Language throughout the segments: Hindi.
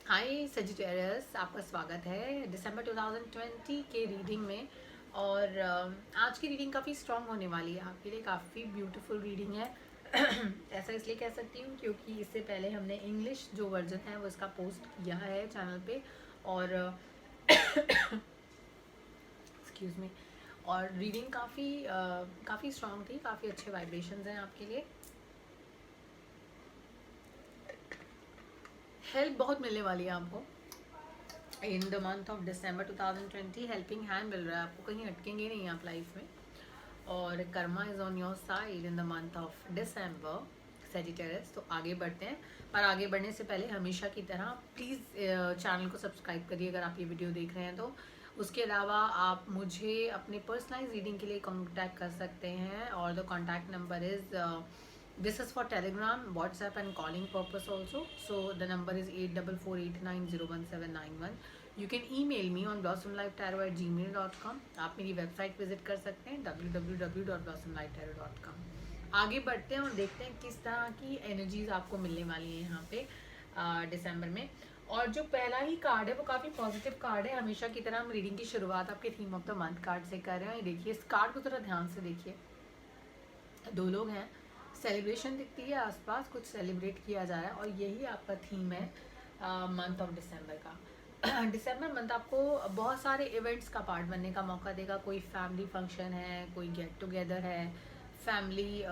हाय सजिटेरियस, आपका स्वागत है दिसंबर 2020 के रीडिंग में। और आज की रीडिंग काफ़ी स्ट्रॉन्ग होने वाली है आपके लिए। काफ़ी ब्यूटीफुल रीडिंग है। ऐसा इसलिए कह सकती हूँ क्योंकि इससे पहले हमने इंग्लिश जो वर्जन है वो इसका पोस्ट किया है चैनल पे। और एक्सक्यूज़ मी। और रीडिंग काफ़ी स्ट्रॉन्ग थी, काफ़ी अच्छे वाइब्रेशंस हैं आपके लिए। हेल्प बहुत मिलने वाली है आपको in the month of December 2020। Helping hand मिल रहा है आपको, कहीं अटकेंगे नहीं आप लाइफ में। और Karma is on your side in the month of December Sagittarius. तो आगे बढ़ते हैं, पर आगे बढ़ने से पहले हमेशा की तरह प्लीज़ चैनल को सब्सक्राइब करिए अगर आप ये वीडियो देख रहे हैं तो। उसके अलावा आप मुझे अपने पर्सनलाइज रीडिंग के लिए कॉन्टैक्ट कर सकते हैं और the contact number is this is for telegram, whatsapp and calling purpose also. So the number is 8448901791. You can email me on blossomlifetarot@gmail.com. आप मेरी वेबसाइट विजिट कर सकते हैं www.blossomlifetarot.com. आगे बढ़ते हैं और देखते हैं किस तरह की एनर्जीज आपको मिलने वाली है यहाँ पे दिसंबर में। और जो पहला ही कार्ड है वो काफ़ी पॉजिटिव कार्ड है। हमेशा की तरह हम रीडिंग की शुरुआत आपके theme of the month card से कर रहे हैं। देखिए इस कार्ड को थोड़ा ध्यान से देखिए। दो लोग हैं, सेलिब्रेशन दिखती है आसपास, कुछ सेलिब्रेट किया जा रहा है और यही आपका थीम है मंथ ऑफ दिसंबर का। दिसंबर मंथ आपको बहुत सारे इवेंट्स का पार्ट बनने का मौका देगा। कोई फैमिली फंक्शन है, कोई गेट टुगेदर है, फैमिली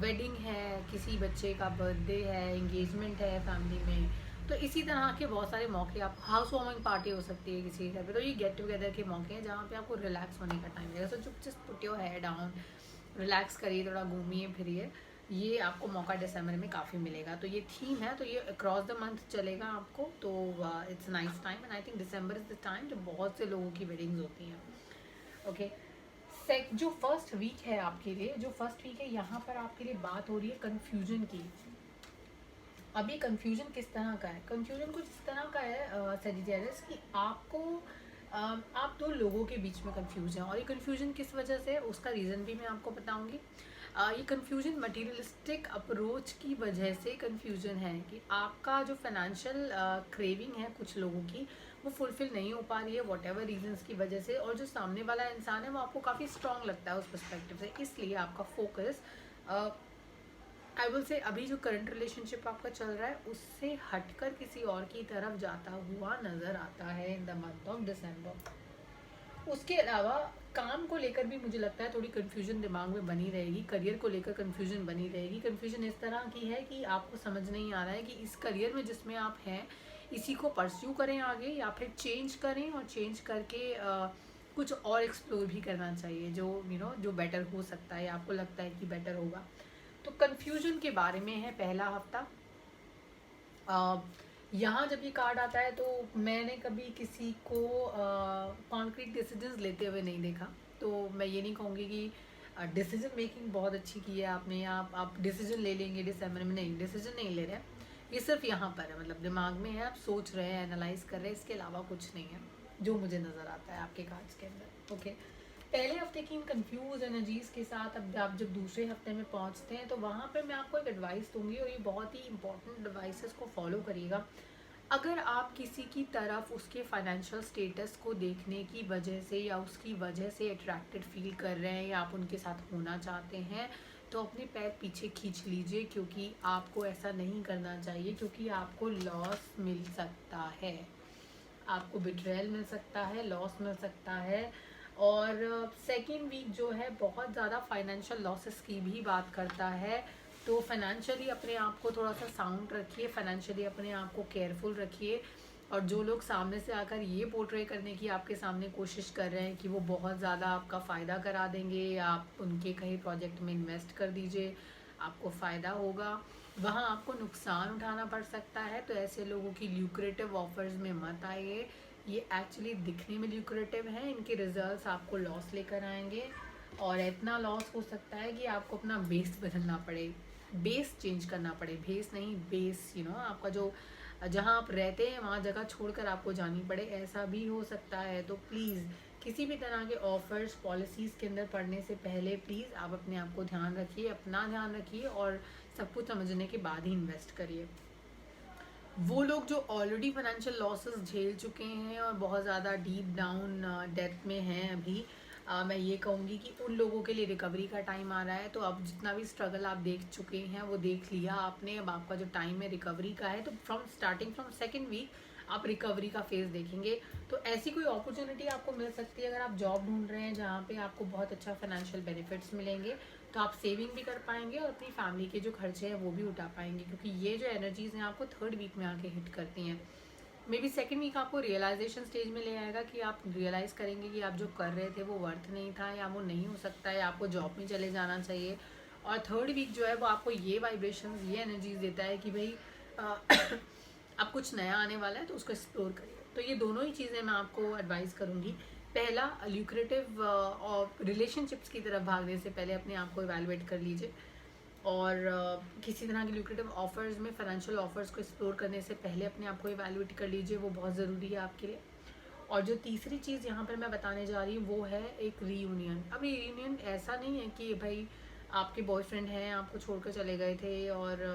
वेडिंग है, किसी बच्चे का बर्थडे है, इंगेजमेंट है फैमिली में। तो इसी तरह के बहुत सारे मौके, आप हाउस वार्मिंग पार्टी हो सकती है किसी घर पे। तो ये गेट टुगेदर के मौके हैं जहाँ पे आपको रिलैक्स होने का टाइम मिलेगा। So just put your head down, relax करिए, थोड़ा घूमिए फिरिए। ये आपको मौका दिसंबर में काफ़ी मिलेगा। तो ये थीम है, तो ये अक्रॉस द मंथ चलेगा आपको। तो it's nice time and I think December is the time जब बहुत से लोगों की वेडिंग्स होती हैं। ओके, जो फर्स्ट वीक है आपके लिए, जो फर्स्ट वीक है यहाँ पर आपके लिए बात हो रही है कन्फ्यूजन की। अब ये कन्फ्यूजन किस तरह का है? कन्फ्यूजन कुछ इस तरह का है सेजिटेरियस कि आपको आप दो लोगों के बीच में कन्फ्यूज हैं। और ये कन्फ्यूजन किस वजह से है उसका रीज़न भी मैं आपको बताऊंगी। ये कन्फ्यूजन मटीरियलिस्टिक अप्रोच की वजह से कन्फ्यूजन है कि आपका जो फाइनेंशियल क्रेविंग है कुछ लोगों की, वो फुलफिल नहीं हो पा रही है वॉट एवर रीजन्स की वजह से। और जो सामने वाला इंसान है वो आपको काफ़ी स्ट्रॉन्ग लगता है उस पर्सपेक्टिव से, इसलिए आपका फोकस आई विल से अभी जो करंट रिलेशनशिप आपका चल रहा है उससे हटकर किसी और की तरफ जाता हुआ नज़र आता है इन द मंथ ऑफ दिसंबर। उसके अलावा काम को लेकर भी मुझे लगता है थोड़ी कन्फ्यूजन दिमाग में बनी रहेगी। करियर को लेकर कन्फ्यूजन बनी रहेगी। कन्फ्यूजन इस तरह की है कि आपको समझ नहीं आ रहा है कि इस करियर में जिसमें आप हैं इसी को परस्यू करें आगे या फिर चेंज करें, और चेंज करके कुछ और एक्सप्लोर भी करना चाहिए जो जो बेटर हो सकता है, आपको लगता है कि बेटर होगा। तो कन्फ्यूजन के बारे में है पहला हफ्ता। यहाँ जब ये कार्ड आता है तो मैंने कभी किसी को कॉन्क्रीट डिसीजंस लेते हुए नहीं देखा। तो मैं ये नहीं कहूँगी कि डिसीजन मेकिंग बहुत अच्छी की है आपने, आप डिसीजन ले लेंगे दिसंबर में। नहीं, डिसीजन नहीं ले रहे हैं, ये सिर्फ यहाँ पर है, मतलब दिमाग में है, आप सोच रहे हैं, एनालाइज कर रहे हैं, इसके अलावा कुछ नहीं है जो मुझे नज़र आता है आपके कार्ड्स के अंदर। ओके, पहले हफ्ते की इन कंफ्यूज एनर्जीज के साथ अब आप जब दूसरे हफ्ते में पहुंचते हैं तो वहाँ पे मैं आपको एक एडवाइस दूंगी और ये बहुत ही इंपॉर्टेंट एडवाइसेस को फॉलो करिएगा। अगर आप किसी की तरफ उसके फाइनेंशियल स्टेटस को देखने की वजह से या उसकी वजह से अट्रैक्टेड फील कर रहे हैं या आप उनके साथ होना चाहते हैं तो अपने पैर पीछे खींच लीजिए, क्योंकि आपको ऐसा नहीं करना चाहिए, क्योंकि आपको लॉस मिल सकता है, आपको बिट्रेयल मिल सकता है, लॉस मिल सकता है। और सेकेंड वीक जो है बहुत ज़्यादा फाइनेंशियल लॉसेस की भी बात करता है। तो फाइनेंशियली अपने आप को थोड़ा सा साउंड रखिए, फाइनेंशियली अपने आप को केयरफुल रखिए। और जो लोग सामने से आकर ये पोर्ट्रे करने की आपके सामने कोशिश कर रहे हैं कि वो बहुत ज़्यादा आपका फ़ायदा करा देंगे या आप उनके कहीं प्रोजेक्ट में इन्वेस्ट कर दीजिए, आपको फ़ायदा होगा, वहाँ आपको नुकसान उठाना पड़ सकता है। तो ऐसे लोगों की ल्यूक्रेटिव ऑफर्स में मत आइए। ये एक्चुअली दिखने में ल्यूक्रेटिव है, इनके रिजल्ट्स आपको लॉस लेकर आएंगे। और इतना लॉस हो सकता है कि आपको अपना बेस बदलना पड़े, बेस चेंज करना पड़े, बेस नहीं बेस, आपका जो जहाँ आप रहते हैं वहाँ जगह छोड़कर आपको जानी पड़े, ऐसा भी हो सकता है। तो प्लीज़ किसी भी तरह के ऑफर्स पॉलिसीज़ के अंदर पढ़ने से पहले प्लीज़ आप अपने आप को ध्यान रखिए, अपना ध्यान रखिए और सब कुछ समझने के बाद ही इन्वेस्ट करिए। वो लोग जो ऑलरेडी फाइनेंशियल लॉसेस झेल चुके हैं और बहुत ज़्यादा डीप डाउन डेथ में हैं अभी, मैं ये कहूँगी कि उन लोगों के लिए रिकवरी का टाइम आ रहा है। तो अब जितना भी स्ट्रगल आप देख चुके हैं वो देख लिया आपने, अब आपका जो टाइम है रिकवरी का है। तो फ्रॉम सेकेंड वीक आप रिकवरी का फेज़ देखेंगे। तो ऐसी कोई अपॉर्चुनिटी आपको मिल सकती है अगर आप जॉब ढूंढ रहे हैं जहाँ पे आपको बहुत अच्छा फाइनेंशियल बेनिफिट्स मिलेंगे, तो आप सेविंग भी कर पाएंगे और अपनी फैमिली के जो खर्चे हैं वो भी उठा पाएंगे। क्योंकि ये जो एनर्जीज़ हैं आपको थर्ड वीक में आके हिट करती हैं। मे बी सेकेंड वीक आपको रियलाइजेशन स्टेज में ले आएगा कि आप रियलाइज़ करेंगे कि आप जो कर रहे थे वो वर्थ नहीं था, या वो नहीं हो सकता है, आपको जॉब में चले जाना चाहिए। और थर्ड वीक जो है वो आपको ये वाइब्रेशन, ये एनर्जीज देता है कि भाई अब कुछ नया आने वाला है तो उसको एक्सप्लोर करिए। तो ये दोनों ही चीज़ें मैं आपको एडवाइस करूँगी। पहला, ल्यूक्रेटिव और रिलेशनशिप्स की तरफ भागने से पहले अपने आप को इवैल्यूएट कर लीजिए, और किसी तरह के ल्यूक्रेटिव ऑफर्स में, फाइनेंशियल ऑफर्स को एक्सप्लोर करने से पहले अपने आप को इवैल्यूएट कर लीजिए, वो बहुत ज़रूरी है आपके लिए। और जो तीसरी चीज़ यहाँ पर मैं बताने जा रही हूँ वो है एक रीयूनियन। अब रीयूनियन ऐसा नहीं है कि भाई आपके बॉयफ्रेंड हैं, आपको छोड़कर चले गए थे और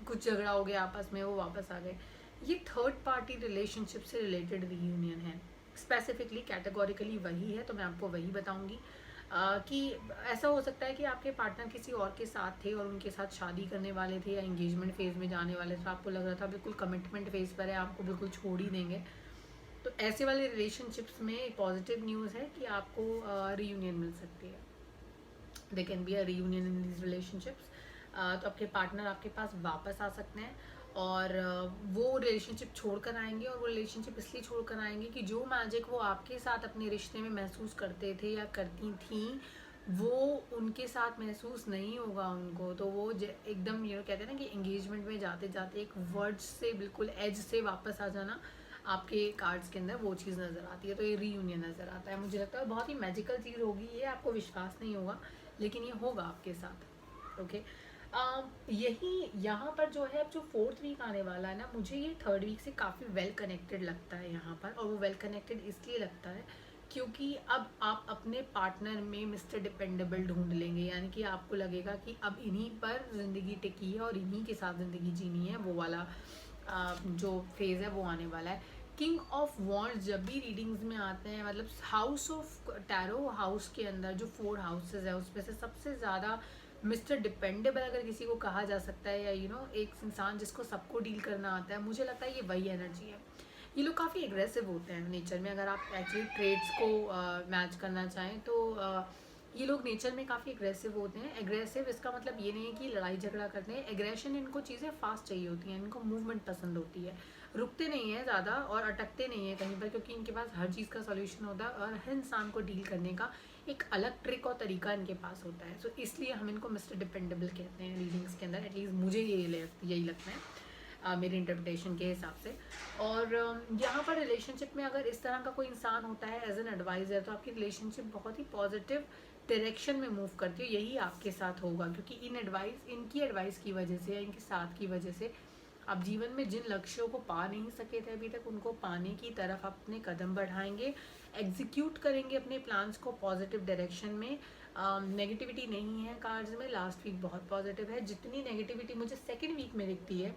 कुछ झगड़ा हो गया आपस में, वो वापस आ गए। ये थर्ड पार्टी रिलेशनशिप से रिलेटेड रीयूनियन है, स्पेसिफिकली कैटेगोरिकली वही है। तो मैं आपको वही बताऊंगी कि ऐसा हो सकता है कि आपके पार्टनर किसी और के साथ थे और उनके साथ शादी करने वाले थे या एंगेजमेंट फेज़ में जाने वाले थे, आपको लग रहा था बिल्कुल कमिटमेंट फेज़ पर है, आपको बिल्कुल छोड़ ही देंगे। तो ऐसे वाले रिलेशनशिप्स में पॉजिटिव न्यूज़ है कि आपको रीयूनियन मिल सकती है। They can be a reunion in these relationships. तो आपके पार्टनर आपके पास वापस आ सकते हैं और वो रिलेशनशिप छोड़ कर आएंगे, और वो रिलेशनशिप इसलिए छोड़ कर आएंगे कि जो मैजिक वो आपके साथ अपने रिश्ते में महसूस करते थे या करती थी वो उनके साथ महसूस नहीं होगा उनको। तो वो एकदम कहते हैं ना कि एंगेजमेंट में जाते जाते एक वर्ड से बिल्कुल एज से वापस आ जाना आपके कार्ड्स के अंदर, वो चीज़ नज़र आती है। तो ये रीयूनियन नज़र आता है। मुझे लगता है बहुत ही मैजिकल चीज़ होगी ये, आपको विश्वास नहीं होगा लेकिन ये होगा आपके साथ। ओके, यही यहाँ पर जो है अब जो फोर्थ वीक आने वाला है ना, मुझे ये थर्ड वीक से काफ़ी वेल कनेक्टेड लगता है यहाँ पर। और वो वेल कनेक्टेड इसलिए लगता है क्योंकि अब आप अपने पार्टनर में मिस्टर डिपेंडेबल ढूंढ लेंगे, यानी कि आपको लगेगा कि अब इन्हीं पर ज़िंदगी टिकी है और इन्हीं के साथ ज़िंदगी जीनी है। वो वाला जो फेज़ है वो आने वाला है। किंग ऑफ वॉन्ड्स जब भी रीडिंग्स में आते हैं, मतलब हाउस ऑफ टैरो हाउस के अंदर जो 4 हाउसेज है उसमें से सबसे ज़्यादा मिस्टर डिपेंडेबल अगर किसी को कहा जा सकता है, या एक इंसान जिसको सबको डील करना आता है, मुझे लगता है ये वही एनर्जी है। ये लोग काफ़ी एग्रेसिव होते हैं नेचर में, अगर आप एक्चुअली ट्रेड्स को मैच करना चाहें तो ये लोग नेचर में काफ़ी एग्रेसिव होते हैं। एग्रेसिव इसका मतलब ये नहीं है कि लड़ाई झगड़ा करते हैं, एग्रेशन, इनको चीज़ें फास्ट चाहिए होती हैं, इनको मूवमेंट पसंद होती है, रुकते नहीं हैं ज़्यादा और अटकते नहीं हैं कहीं पर, क्योंकि इनके पास हर चीज़ का सॉल्यूशन होता है और हर इंसान को डील करने का एक अलग ट्रिक और तरीका इनके पास होता है। सो इसलिए हम इनको मिस्टर डिपेंडेबल कहते हैं रीडिंग्स के अंदर, एटलीस्ट मुझे यही लगता है मेरी इंटरप्रिटेशन के हिसाब से। और यहाँ पर रिलेशनशिप में अगर इस तरह का कोई इंसान होता है एज एन एडवाइज़र, तो आपकी रिलेशनशिप बहुत ही पॉजिटिव डायरेक्शन में मूव करती है। यही आपके साथ होगा क्योंकि इनकी एडवाइस की वजह से या इनके साथ की वजह से आप जीवन में जिन लक्ष्यों को पा नहीं सके थे अभी तक, उनको पाने की तरफ अपने कदम बढ़ाएंगे, एग्जीक्यूट करेंगे अपने प्लान्स को पॉजिटिव डायरेक्शन में। नेगेटिविटी नहीं है कार्ड्स में, लास्ट वीक बहुत पॉजिटिव है। जितनी नेगेटिविटी मुझे सेकेंड वीक में दिखती है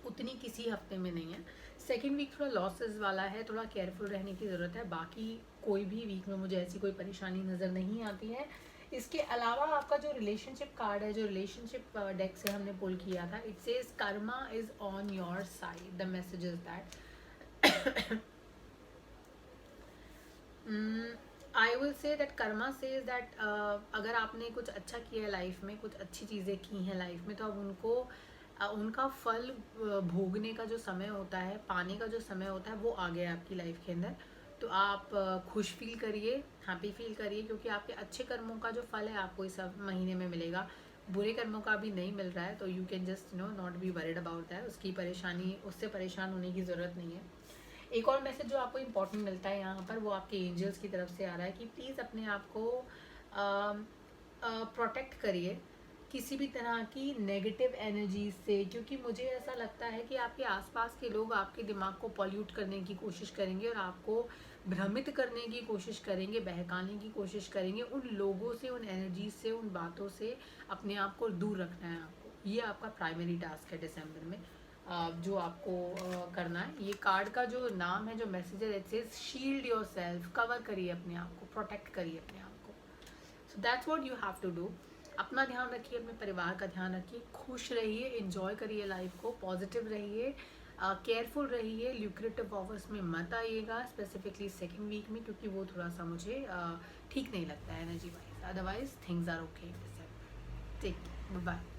उतनी किसी हफ्ते में नहीं है। सेकेंड वीक थोड़ा लॉसेस वाला है, थोड़ा केयरफुल रहने की ज़रूरत है। बाकी कोई भी वीक में मुझे ऐसी कोई परेशानी नज़र नहीं आती है। इसके अलावा आपका जो रिलेशनशिप कार्ड है, जो रिलेशनशिप डेक से हमने पुल किया था, it says Karma is on your side, the message is that I will say that Karma says that अगर आपने कुछ अच्छा किया है लाइफ में, कुछ अच्छी चीज़ें की हैं लाइफ में, तो अब उनका फल भोगने का जो समय होता है, पाने का जो समय होता है, वो आ गया है आपकी लाइफ के अंदर। तो आप खुश फील करिए, हैप्पी फील करिए, क्योंकि आपके अच्छे कर्मों का जो फल है आपको इस महीने में मिलेगा। बुरे कर्मों का भी नहीं मिल रहा है, तो you can just not be worried about that. उससे परेशान होने की ज़रूरत नहीं है। एक और मैसेज जो आपको इम्पोर्टेंट मिलता है यहाँ पर, वो आपके एंजल्स की तरफ से आ रहा है कि प्लीज़ अपने आप को प्रोटेक्ट करिए किसी भी तरह की नेगेटिव एनर्जी से, क्योंकि मुझे ऐसा लगता है कि आपके आसपास के लोग आपके दिमाग को पॉल्यूट करने की कोशिश करेंगे और आपको भ्रमित करने की कोशिश करेंगे, बहकाने की कोशिश करेंगे। उन लोगों से, उन एनर्जी से, उन बातों से अपने आप को दूर रखना है आपको। ये आपका प्राइमरी टास्क है दिसंबर में। जो आपको करना है। ये कार्ड का जो नाम है, जो मैसेज है, it says shield yourself, cover करिए अपने आप को, प्रोटेक्ट करिए अपने आप को। So that's what you have to do. अपना ध्यान रखिए, अपने परिवार का ध्यान रखिए, खुश रहिए, एंजॉय करिए लाइफ को, पॉजिटिव रहिए, केयरफुल रहिए, ल्यूक्रेटिव ऑफर्स में मत आइएगा, स्पेसिफिकली सेकेंड वीक में, क्योंकि वो थोड़ा सा मुझे ठीक नहीं लगता है energy wise. Otherwise things are okay. Take care, bye.